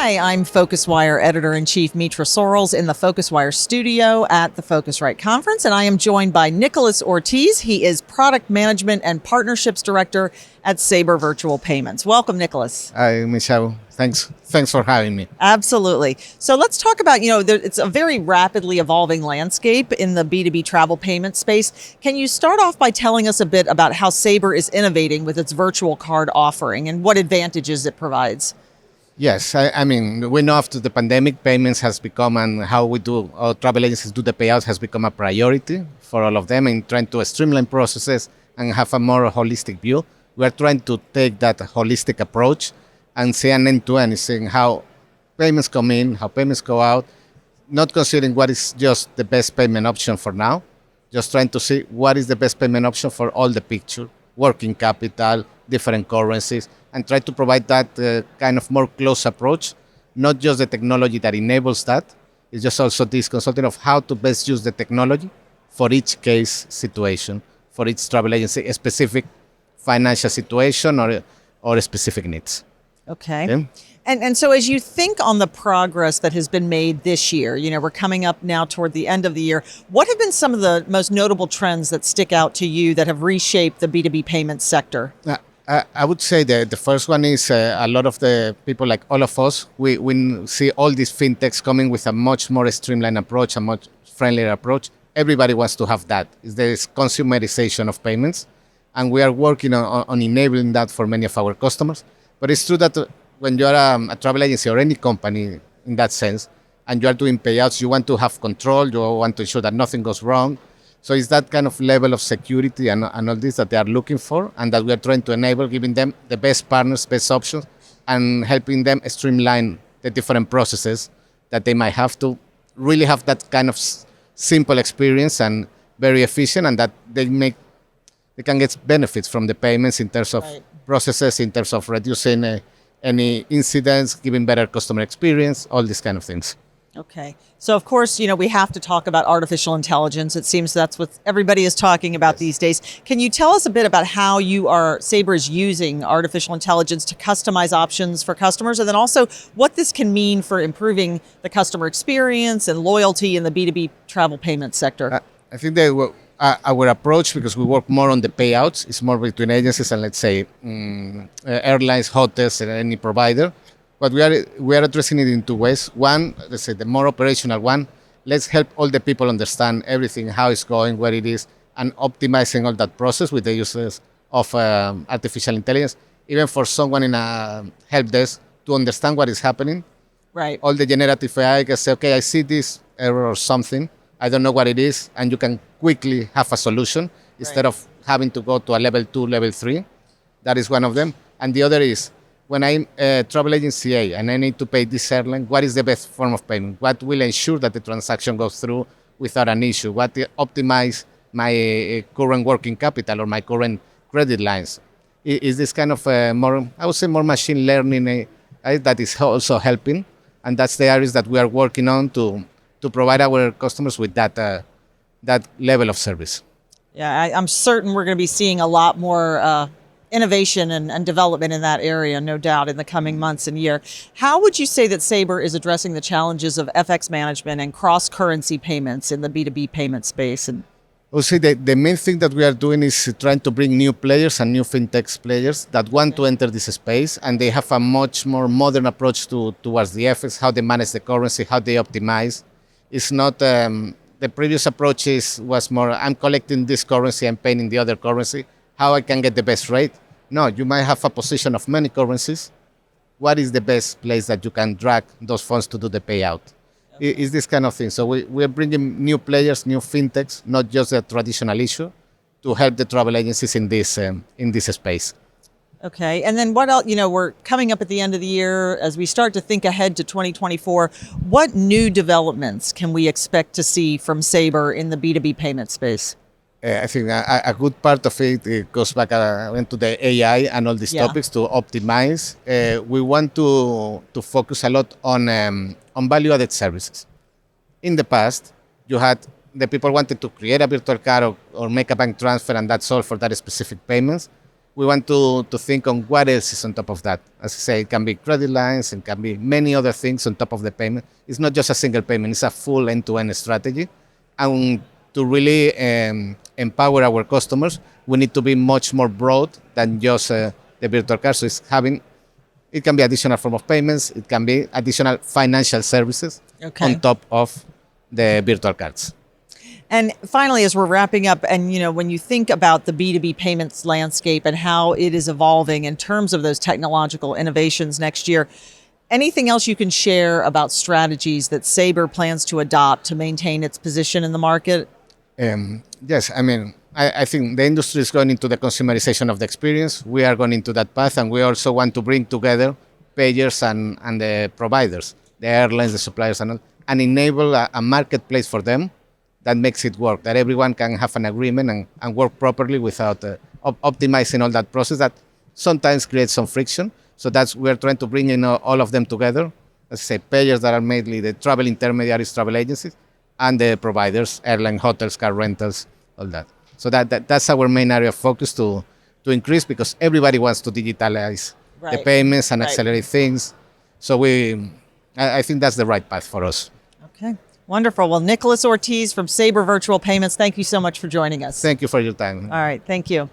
Hi, I'm PhocusWire Editor-in-Chief Mitra Sorrells in the PhocusWire studio at the Phocuswright conference, and I am joined by Nicolas Ortiz. He is Product Management and Partnerships Director at Sabre Virtual Payments. Welcome, Nicolas. Hi, Michelle. Thanks for having me. Absolutely. So let's talk about, it's a very rapidly evolving landscape in the B2B travel payment space. Can you start off by telling us a bit about how Sabre is innovating with its virtual card offering and what advantages it provides? Yes, I mean, we know after the pandemic, payments has become, and how we do, our travel agencies do the payouts has become a priority for all of them in trying to streamline processes and have a more holistic view. We are trying to take that holistic approach and see an end-to-end, seeing how payments come in, how payments go out, not considering what is just the best payment option for now, just trying to see what is the best payment option for all the picture, working capital, different currencies, and try to provide that kind of more close approach, not just the technology that enables that, it's just also this consulting of how to best use the technology for each case situation, for each travel agency, a specific financial situation or specific needs. Okay. And so as you think on the progress that has been made this year, we're coming up now toward the end of the year, what have been some of the most notable trends that stick out to you that have reshaped the B2B payments sector? I would say that the first one is a lot of the people like all of us, we see all these fintechs coming with a much more streamlined approach, a much friendlier approach. Everybody wants to have that. There is consumerization of payments, and we are working on enabling that for many of our customers. But it's true that when you're a travel agency or any company in that sense, and you are doing payouts, you want to have control, you want to ensure that nothing goes wrong. So it's that kind of level of security and all this that they are looking for, and that we are trying to enable, giving them the best partners, best options, and helping them streamline the different processes that they might have to really have that kind of simple experience and very efficient, and that they can get benefits from the payments in terms of processes, in terms of reducing any incidents, giving better customer experience, all these kind of things. Okay. So, of course, we have to talk about artificial intelligence. It seems that's what everybody is talking about these days. Can you tell us a bit about how Sabre is using artificial intelligence to customize options for customers, and then also what this can mean for improving the customer experience and loyalty in the B2B travel payment sector? I think that our approach, because we work more on the payouts, is more between agencies and, let's say, airlines, hotels, and any provider. But we are addressing it in two ways. One, let's say the more operational one, let's help all the people understand everything, how it's going, where it is, and optimizing all that process with the uses of artificial intelligence. Even for someone in a help desk to understand what is happening. Right. All the generative AI can say, okay, I see this error or something, I don't know what it is, and you can quickly have a solution instead of having to go to a level 2, level 3. That is one of them. And the other is, when I'm a travel agency A and I need to pay this airline, what is the best form of payment? What will ensure that the transaction goes through without an issue? What optimize my current working capital or my current credit lines? Is this kind of more, I would say, more machine learning that is also helping? And that's the areas that we are working on to provide our customers with that level of service. Yeah, I'm certain we're going to be seeing a lot more innovation and development in that area, no doubt, in the coming months and year. How would you say that Sabre is addressing the challenges of FX management and cross-currency payments in the B2B payment space? And I would say the main thing that we are doing is trying to bring new players and new fintech players that want to enter this space, and they have a much more modern approach towards the FX, how they manage the currency, how they optimize. It's not the previous approach was more, I'm collecting this currency, I'm paying in the other currency, how I can get the best rate. No, you might have a position of many currencies. What is the best place that you can drag those funds to do the payout? Is this kind of thing. So we're bringing new players, new fintechs, not just a traditional issue, to help the travel agencies in this space. Okay. And then what else, we're coming up at the end of the year. As we start to think ahead to 2024, what new developments can we expect to see from Sabre in the B2B payment space? I think a good part of it goes back into the AI and all these topics to optimize. We want to focus a lot on value-added services. In the past, you had the people wanted to create a virtual card or make a bank transfer, and that's all for that specific payments. we want to think on what else is on top of that. As I say, it can be credit lines, it can be many other things on top of the payment. It's not just a single payment, it's a full end-to-end strategy. And to really empower our customers, we need to be much more broad than just the virtual card. So it can be additional form of payments, it can be additional financial services on top of the virtual cards. And finally, as we're wrapping up, and when you think about the B2B payments landscape and how it is evolving in terms of those technological innovations next year, anything else you can share about strategies that Sabre plans to adopt to maintain its position in the market? Yes, I think the industry is going into the consumerization of the experience. We are going into that path, and we also want to bring together payers and the providers, the airlines, the suppliers, and enable a marketplace for them that makes it work, that everyone can have an agreement and work properly without optimizing all that process that sometimes creates some friction. So we're trying to bring in all of them together. Let's say payers that are mainly the travel intermediaries, travel agencies, and the providers, airline, hotels, car rentals, all that. So that's our main area of focus to increase, because everybody wants to digitalize the payments and accelerate things. So I think that's the right path for us. Okay. Wonderful. Well, Nicolas Ortiz from Sabre Virtual Payments, thank you so much for joining us. Thank you for your time. All right. Thank you.